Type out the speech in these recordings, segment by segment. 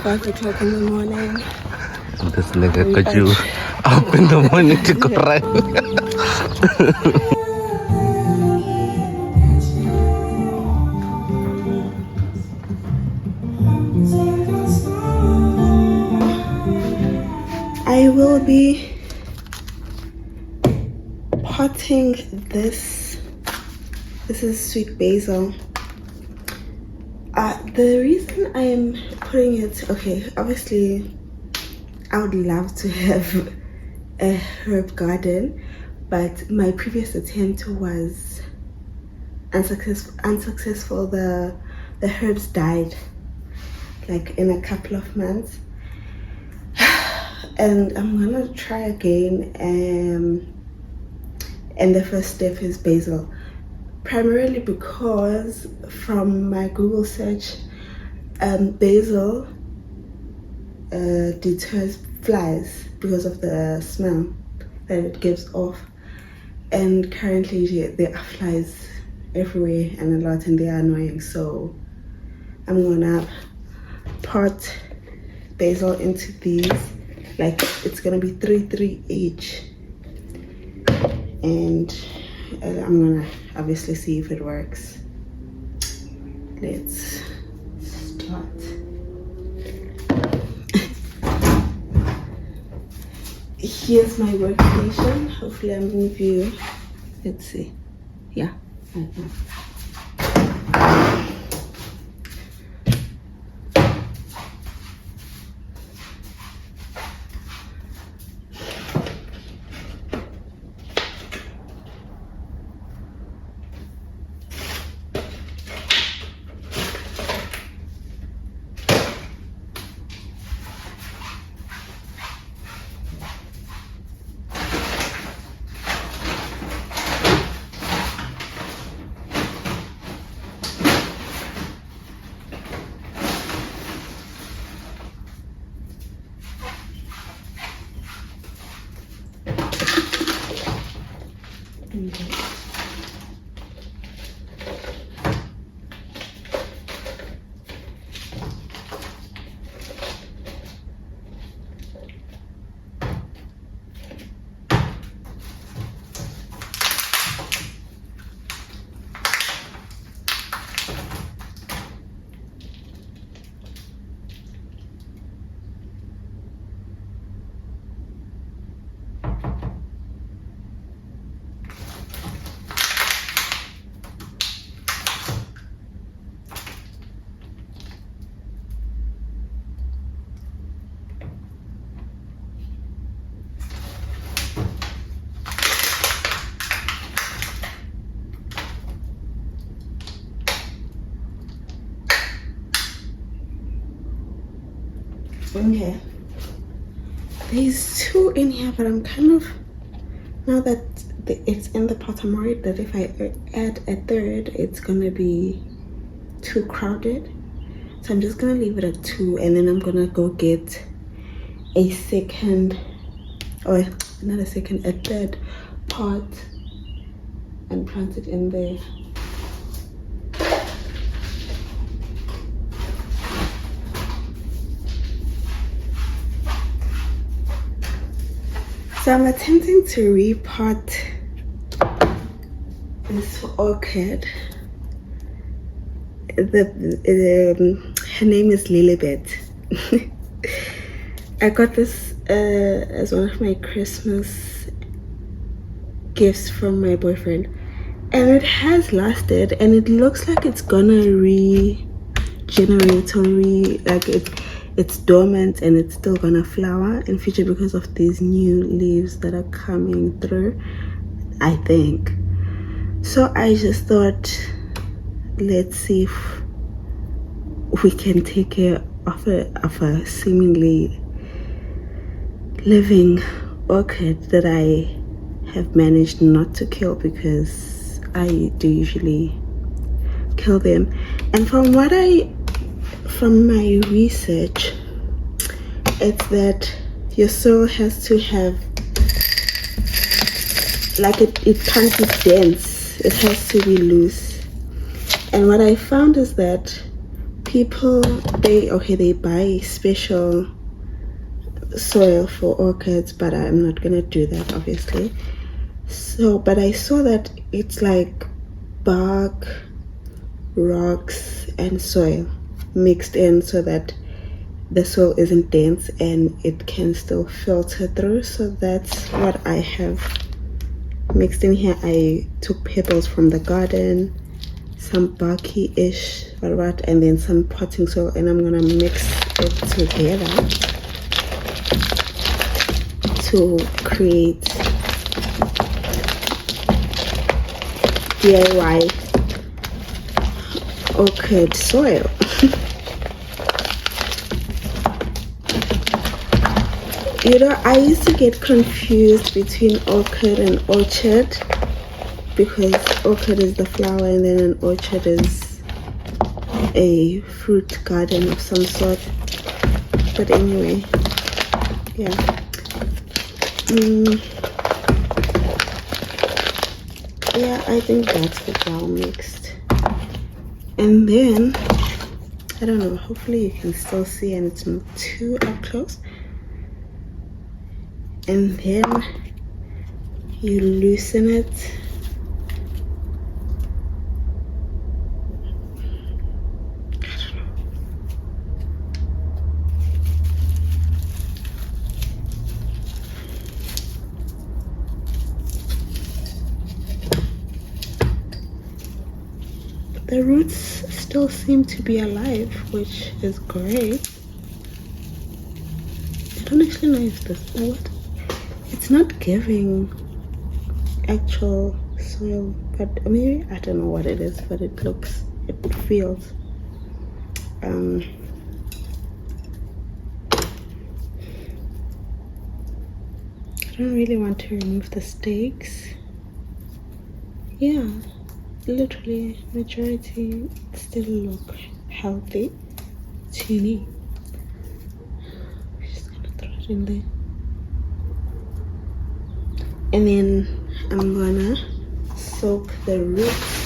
5 o'clock in the morning. This nigga got you up in the morning to go run. I will be potting this. This is sweet basil. The reason I'm putting it, okay, obviously I would love to have a herb garden, but my previous attempt was unsuccessful. The herbs died like in a couple of months, and I'm gonna try again. And the first step is basil, primarily because from my Google search, basil deters flies because of the smell that it gives off, and currently there are flies everywhere and a lot, and they are annoying. So I'm gonna pot basil into these, like it's gonna be 3 each, and I'm gonna obviously see if it works. Let's start. Here's my workstation. Hopefully I'm in view. Let's see. Yeah. Okay, there's 2 in here, but I'm kind of, now that it's in the pot, I'm worried that if I add a third, it's gonna be too crowded. So I'm just gonna leave it at 2, and then I'm gonna go get a second, or not a second, a third pot and plant it in there. So I'm attempting to repot this orchid. Her name is Lilibet. I got this as one of my Christmas gifts from my boyfriend, and it has lasted, and it looks like it's gonna regenerate or it's dormant, and it's still gonna flower in future because of these new leaves that are coming through, I think. So I just thought, let's see if we can take care of a seemingly living orchid that I have managed not to kill, because I do usually kill them. And from my research, it's that your soil has to have, like, it can't be dense, it has to be loose. And what I found is that people, they buy special soil for orchids, but I'm not gonna do that, obviously. So, but I saw that it's like bark, rocks, and soil mixed in so that the soil isn't dense and it can still filter through. So that's what I have mixed in here. I took pebbles from the garden, some barky-ish, and then some potting soil, and I'm gonna mix it together to create DIY orchid soil. You know, I used to get confused between orchid and orchard, because orchid is the flower and then an orchard is a fruit garden of some sort. But anyway, yeah. Yeah, I think that's well mixed. And then, I don't know, hopefully you can still see and it's not too up close. And then you loosen it. The roots still seem to be alive, which is great. I don't actually know if this, what? It's not giving actual soil, but maybe, I don't know what it is, but it feels. I don't really want to remove the stakes. Yeah, literally majority still look healthy to me. I'm just gonna throw it in there. And then I'm gonna soak the roots.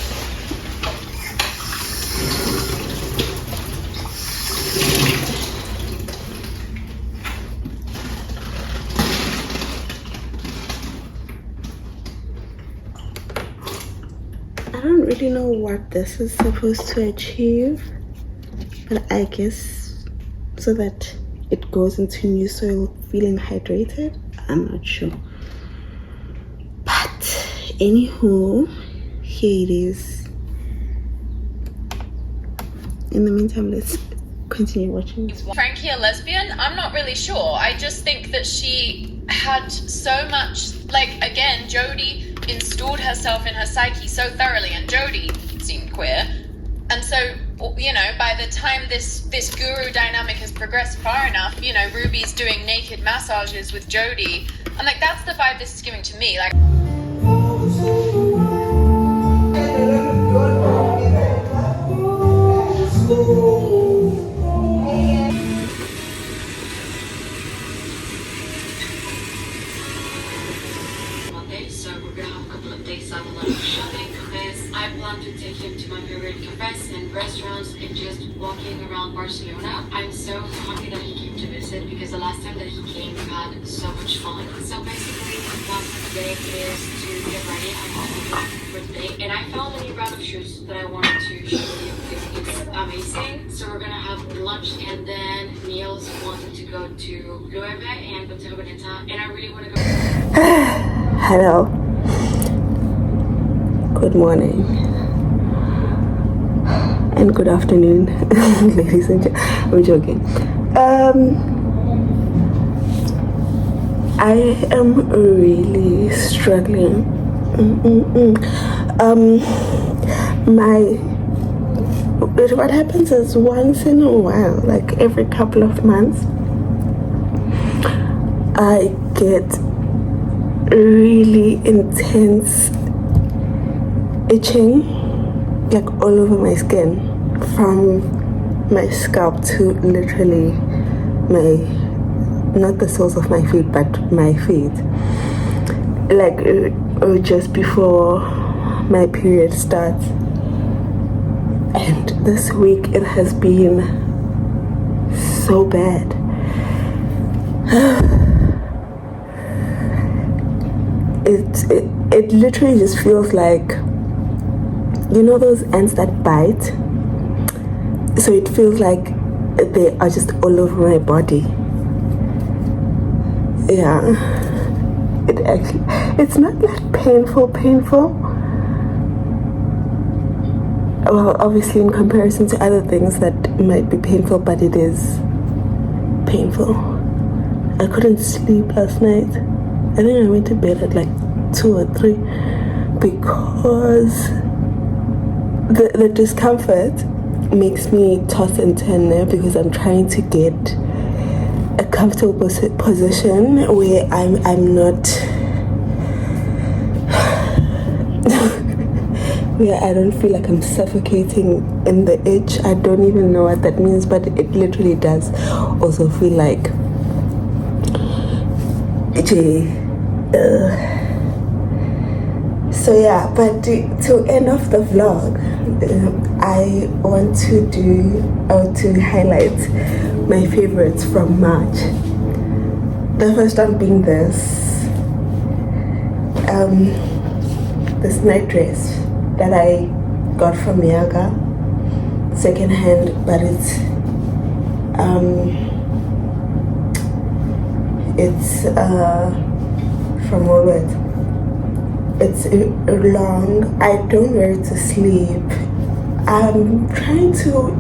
I don't really know what this is supposed to achieve, but I guess so that it goes into new soil feeling hydrated. I'm not sure. Anywho, here it is. In the meantime, let's continue watching. Is Frankie a lesbian? I'm not really sure. I just think that she had so much, like, again, Jodie installed herself in her psyche so thoroughly, and Jodie seemed queer. And so, you know, by the time this guru dynamic has progressed far enough, you know, Ruby's doing naked massages with Jodie. And, like, that's the vibe this is giving to me. Like, so we're gonna have a couple of days out of shopping because I plan to take him to my favorite cafes and restaurants and just walking around Barcelona. I'm so happy that he came to visit because the last time that he came we had so much fun. So basically the plan for today is to get ready. I'm on my birthday and I found a new round of shoes that I wanted to show you because it's amazing. So we're gonna have lunch and then Niels wanted to go to Loewe and Bottega Veneta and I really want to go. Hello. Good morning. And good afternoon, ladies and gentlemen. I'm joking. I am really struggling. What happens is once in a while, like every couple of months, I get really intense itching, like all over my skin, from my scalp to literally not the soles of my feet, but my feet. Like just before my period starts, and this week it has been so bad. It literally just feels like, you know those ants that bite? So it feels like they are just all over my body. Yeah. It's not like painful. Well, obviously in comparison to other things that might be painful, but it is painful. I couldn't sleep last night. I think I went to bed at like 2 or 3 because the discomfort makes me toss and turn there because I'm trying to get a comfortable position where I'm not where I don't feel like I'm suffocating in the itch. I don't even know what that means, but it literally does also feel like itchy. So yeah, but to end off the vlog, I want to highlight my favorites from March. The first one being this night dress that I got from Yaga, second hand, but it's from Woolworth. It's long. I don't wear it to sleep. I'm trying to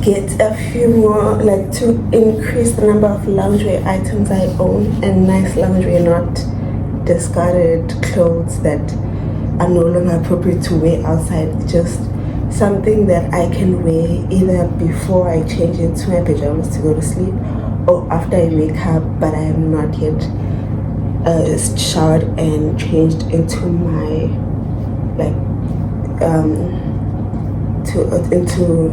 get a few more, like to increase the number of lingerie items I own, and nice lingerie, not discarded clothes that are no longer appropriate to wear outside. Just something that I can wear either before I change into my pajamas to go to sleep or after I wake up, but I am not yet showered and changed into my into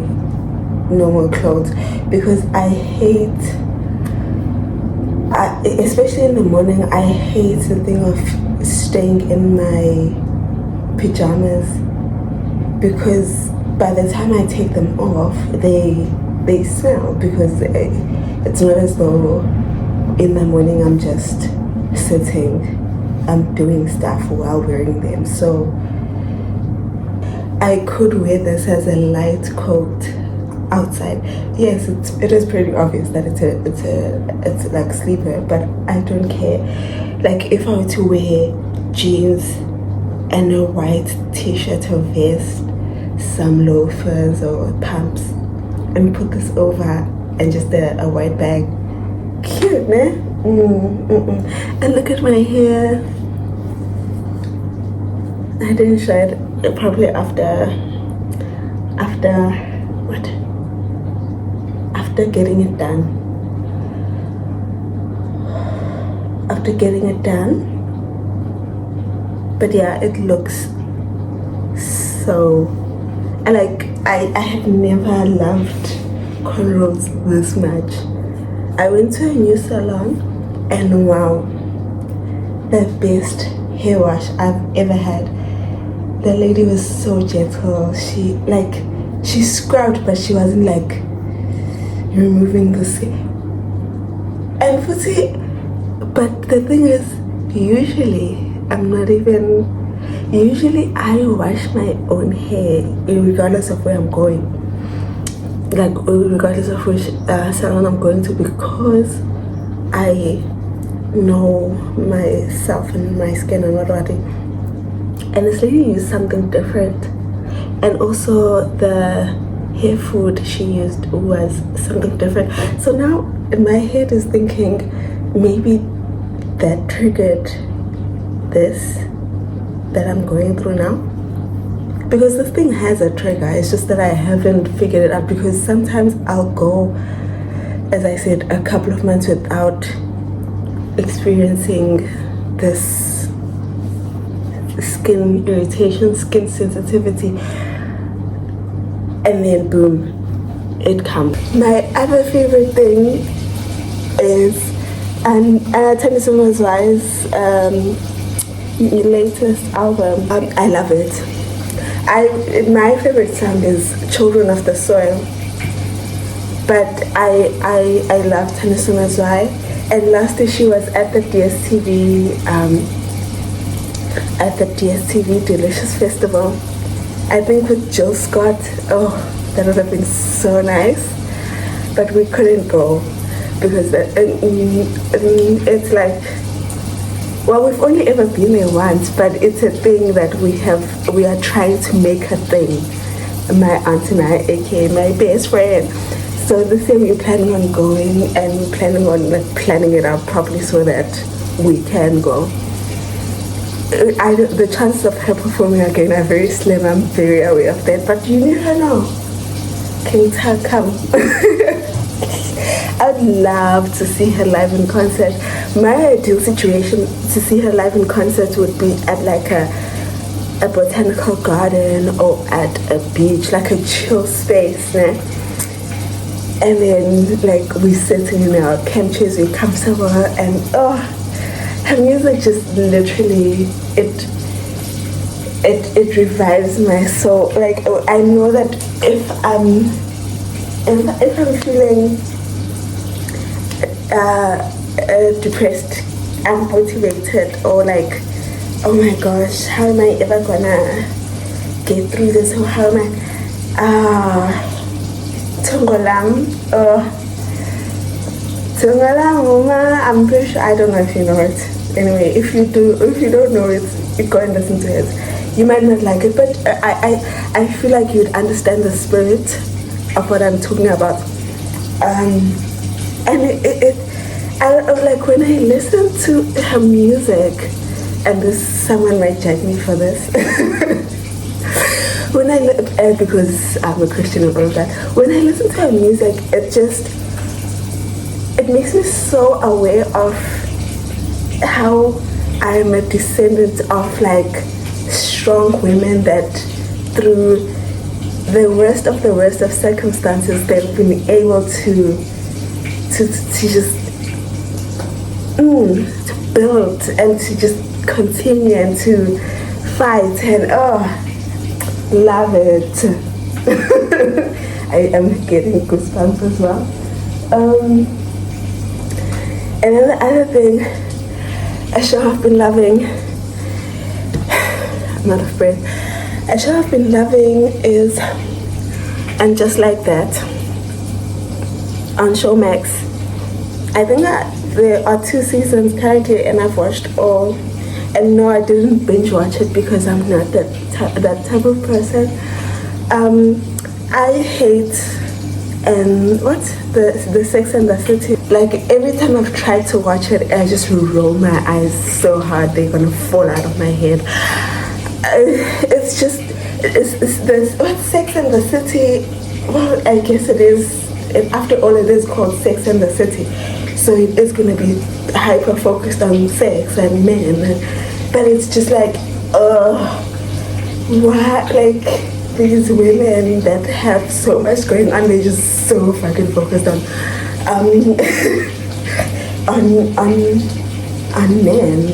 normal clothes, because I hate, especially in the morning, I hate the thing of staying in my pajamas, because by the time I take them off, they smell, because it's not as though in the morning I'm just sitting, I'm doing stuff while wearing them. So I could wear this as a light coat outside. Yes, it is pretty obvious that it's like sleeper, but I don't care. Like if I were to wear jeans and a white t-shirt or vest, some loafers or pumps, and put this over and just a white bag, cute, ne? And look at my hair. I didn't show it probably after getting it done. After getting it done. But yeah, it looks so, like, I have never loved cornrows this much. I went to a new salon and wow, the best hair wash I've ever had. The lady was so gentle. She scrubbed, but she wasn't like removing the skin. And but the thing is, usually I wash my own hair regardless of where I'm going, like regardless of which salon I'm going to, because I know myself and my skin and what. And this lady used something different, and also the hair food she used was something different. So now my head is thinking maybe that triggered this that I'm going through now, because this thing has a trigger. It's just that I haven't figured it out, because sometimes I'll go, as I said, a couple of months without experiencing this skin irritation, skin sensitivity, and then boom, it comes. My other favorite thing is Tandy Suma's latest album. I love it. my favorite song is Children of the Soil. But I love Tennyson as well. And last year she was at the DSTV Delicious Festival. I think with Jill Scott. Oh, that would have been so nice. But we couldn't go because it's like, well, we've only ever been there once, but it's a thing that we are trying to make a thing. My aunt and I, aka my best friend. So the same, we're planning on going and we're planning on planning it out properly so that we can go. The chances of her performing again are very slim. I'm very aware of that, but you never know. Can tell, come. I'd love to see her live in concert. My ideal situation to see her live in concert would be at like a botanical garden or at a beach, like a chill space, né? And then like we sitting in our camp chairs, we comfortable, and her music just literally it revives my soul. Like I know that if I'm feeling depressed, unmotivated, or like, oh my gosh, how am I ever gonna get through this? Or how am I Tongolam, I'm pretty sure, I don't know if you know it. Anyway, if you don't know it, you go and listen to it. You might not like it, but I feel like you'd understand the spirit of what I'm talking about. And I like when I listen to her music, and someone might judge me for this. When because I'm a Christian and all of that, when I listen to her music, it makes me so aware of how I'm a descendant of like strong women that through the worst of circumstances, they've been able to just to build and to just continue and to fight and love it. I am getting goosebumps as well. And then the other thing I should have been loving, I'm out of breath, I should have been loving is And Just Like That on Showmax. I think that there are 2 seasons currently and I've watched all. And no, I didn't binge watch it because I'm not that type of person. I hate the Sex and the City. Like every time I've tried to watch it, I just roll my eyes so hard they're gonna fall out of my head. It's this what's Sex and the City? Well, I guess it is. After all, it is called Sex and the City. So it is going to be hyper focused on sex and men, but it's just like, why? Like these women that have so much going on, they're just so fucking focused on on men,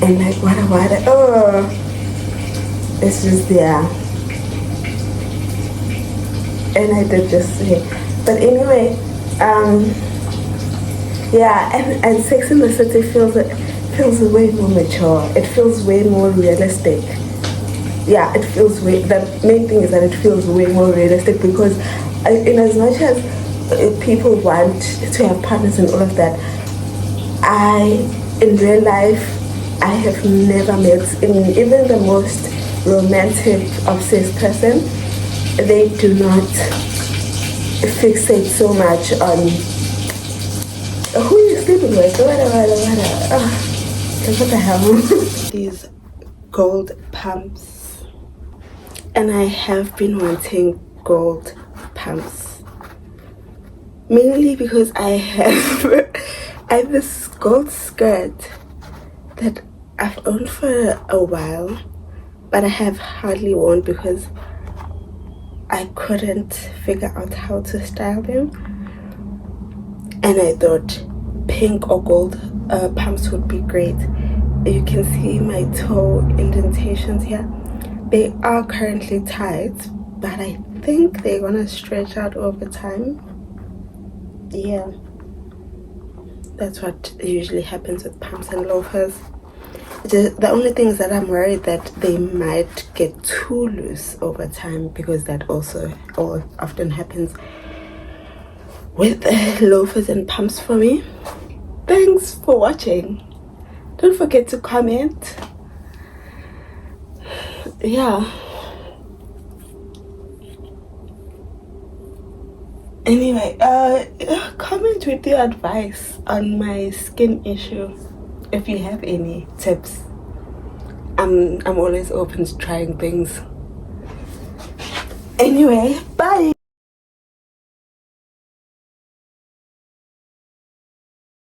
and like what? It's just and I did just say, but anyway, and Sex in the City feels way more mature. It feels way more realistic. Yeah, it feels the main thing is that it feels way more realistic because in as much as people want to have partners and all of that, in real life, I have never met, even the most romantic, obsessed person, they do not fixate so much on who are you sleeping with? What the hell? These gold pumps. And I have been wanting gold pumps. Mainly because I have this gold skirt that I've owned for a while, but I have hardly worn because I couldn't figure out how to style them. And I thought pink or gold pumps would be great. You can see my toe indentations here. They are currently tight, but I think they're gonna stretch out over time. Yeah, that's what usually happens with pumps and loafers. The only thing is that I'm worried that they might get too loose over time, because that also often happens with loafers and pumps for me. Thanks for watching. Don't forget to comment. Yeah. Anyway, comment with your advice on my skin issue. If you have any tips, I'm always open to trying things. Anyway, bye.